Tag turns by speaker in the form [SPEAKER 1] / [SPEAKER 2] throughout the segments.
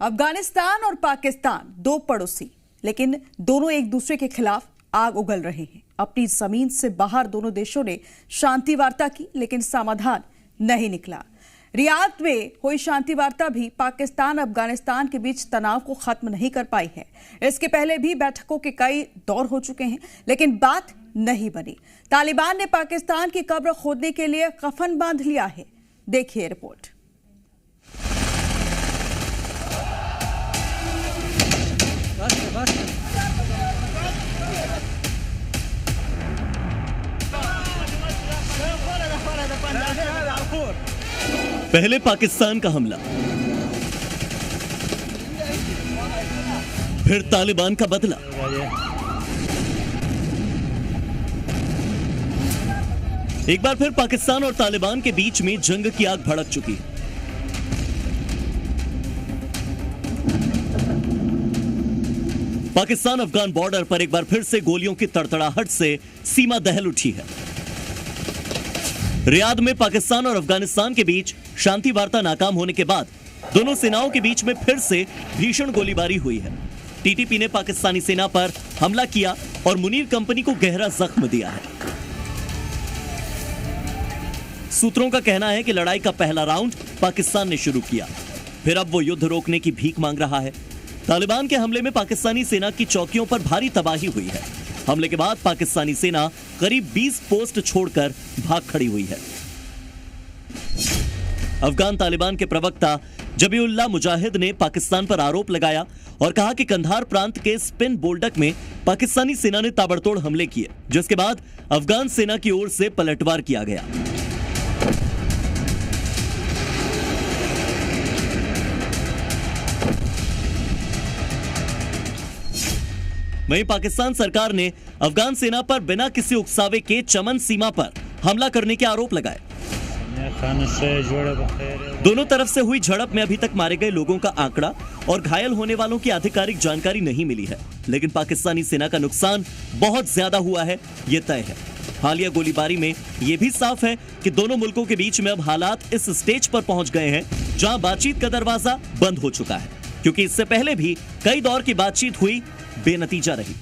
[SPEAKER 1] अफगानिस्तान और पाकिस्तान दो पड़ोसी, लेकिन दोनों एक दूसरे के खिलाफ आग उगल रहे हैं। अपनी जमीन से बाहर दोनों देशों ने शांति वार्ता की, लेकिन समाधान नहीं निकला। रियाद में हुई शांति वार्ता भी पाकिस्तान अफगानिस्तान के बीच तनाव को खत्म नहीं कर पाई है। इसके पहले भी बैठकों के कई दौर हो चुके हैं, लेकिन बात नहीं बनी। तालिबान ने पाकिस्तान की कब्र खोदने के लिए कफन बांध लिया है। देखिए रिपोर्ट।
[SPEAKER 2] पहले पाकिस्तान का हमला, फिर तालिबान का बदला। एक बार फिर पाकिस्तान और तालिबान के बीच में जंग की आग भड़क चुकी है। पाकिस्तान अफगान बॉर्डर पर एक बार फिर से गोलियों की तड़तड़ाहट से सीमा दहल उठी है। रियाद में पाकिस्तान और अफगानिस्तान के बीच शांति वार्ता नाकाम होने के बाद दोनों सेनाओं के बीच में फिर से भीषण गोलीबारी हुई है। टीटीपी ने पाकिस्तानी सेना पर हमला किया और मुनीर कंपनी को गहरा जख्म दिया है। सूत्रों का कहना है कि लड़ाई का पहला राउंड पाकिस्तान ने शुरू किया, फिर अब वो युद्ध रोकने की भीख मांग रहा है। तालिबान के हमले में पाकिस्तानी सेना की चौकियों पर भारी तबाही हुई है। हमले के बाद पाकिस्तानी सेना करीब 20 पोस्ट छोड़कर भाग खड़ी हुई है। अफगान तालिबान के प्रवक्ता जबीउल्लाह मुजाहिद ने पाकिस्तान पर आरोप लगाया और कहा कि कंधार प्रांत के स्पिन बोल्डक में पाकिस्तानी सेना ने ताबड़तोड़ हमले किए, जिसके बाद अफगान सेना की ओर से पलटवार किया गया। वहीं पाकिस्तान सरकार ने अफगान सेना पर बिना किसी उकसावे के चमन सीमा पर हमला करने के आरोप लगाए। दोनों तरफ से हुई झड़प में अभी तक मारे गए लोगों का आंकड़ा और घायल होने वालों की आधिकारिक जानकारी नहीं मिली है, लेकिन पाकिस्तानी सेना का नुकसान बहुत ज्यादा हुआ है, यह तय है। हालिया गोलीबारी में यह भी साफ है कि दोनों मुल्कों के बीच में अब हालात इस स्टेज पर पहुंच गए हैं जहां बातचीत का दरवाजा बंद हो चुका है, क्योंकि इससे पहले भी कई दौर की बातचीत हुई, बेनतीजा रही।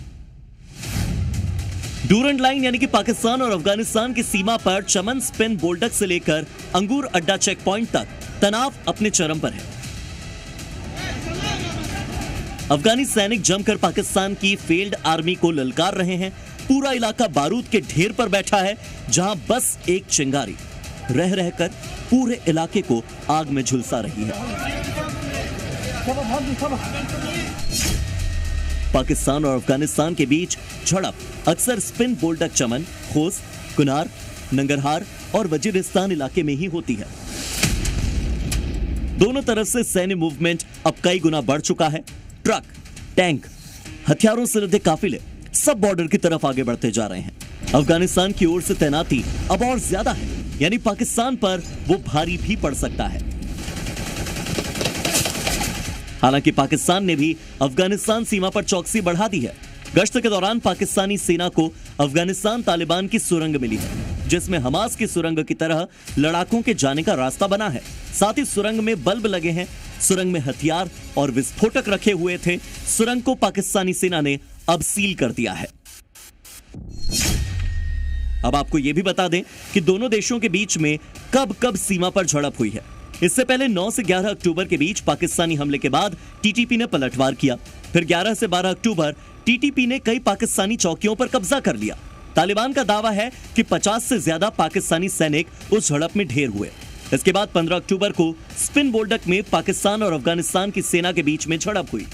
[SPEAKER 2] डूरंड लाइन यानी कि पाकिस्तान और अफगानिस्तान की सीमा पर चमन स्पिन बोल्डक से लेकर अंगूर अड्डा चेक पॉइंट तक तनाव अपने चरम पर है। अफगानी सैनिक जमकर पाकिस्तान की फील्ड आर्मी को ललकार रहे हैं। पूरा इलाका बारूद के ढेर पर बैठा है, जहां बस एक चिंगारी रह रहकर पूरे इलाके को आग में झुलसा रही है। पाकिस्तान और अफगानिस्तान के बीच झड़प अक्सर स्पिन बोल्डक चमन, खोस, कुनार, नंगरहार और वजीरिस्तान इलाके में ही होती है। दोनों तरफ से सैन्य मूवमेंट अब कई गुना बढ़ चुका है। ट्रक, टैंक, हथियारों से लदे काफिले सब बॉर्डर की तरफ आगे बढ़ते जा रहे हैं। अफगानिस्तान की ओर से तैनाती अब और ज्यादा है, यानी पाकिस्तान पर वो भारी भी पड़ सकता है। हालांकि पाकिस्तान ने भी अफगानिस्तान सीमा पर चौकसी बढ़ा दी है। गश्त के दौरान पाकिस्तानी सेना को अफगानिस्तान तालिबान की सुरंग मिली है, जिसमें हमास की सुरंग की तरह लड़ाकों के जाने का रास्ता बना है। साथ ही सुरंग में बल्ब लगे हैं। सुरंग में हथियार और विस्फोटक रखे हुए थे। सुरंग को पाकिस्तानी सेना ने अब सील कर दिया है। अब आपको यह भी बता दें कि दोनों देशों के बीच में कब कब सीमा पर झड़प हुई है। इससे पहले 9 से 11 अक्टूबर के बीच पाकिस्तानी हमले के बाद टीटीपी ने पलटवार किया। फिर 11 से 12 अक्टूबर टीटीपी ने कई पाकिस्तानी चौकियों पर कब्जा कर लिया। तालिबान का दावा है कि 50 से ज्यादा पाकिस्तानी सैनिक उस झड़प में ढेर हुए। इसके बाद 15 अक्टूबर को स्पिन बोल्डक में पाकिस्तान और अफगानिस्तान की सेना के बीच में झड़प हुई।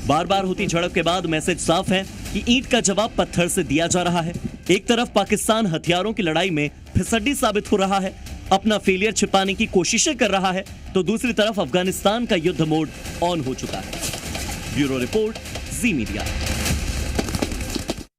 [SPEAKER 2] बार बार होती झड़प के बाद मैसेज साफ है कि ईंट का जवाब पत्थर से दिया जा रहा है। एक तरफ पाकिस्तान हथियारों की लड़ाई में फिसड्डी साबित हो रहा है, अपना फेलियर छिपाने की कोशिशें कर रहा है, तो दूसरी तरफ अफगानिस्तान का युद्ध मोड ऑन हो चुका है। ब्यूरो रिपोर्ट, जी मीडिया।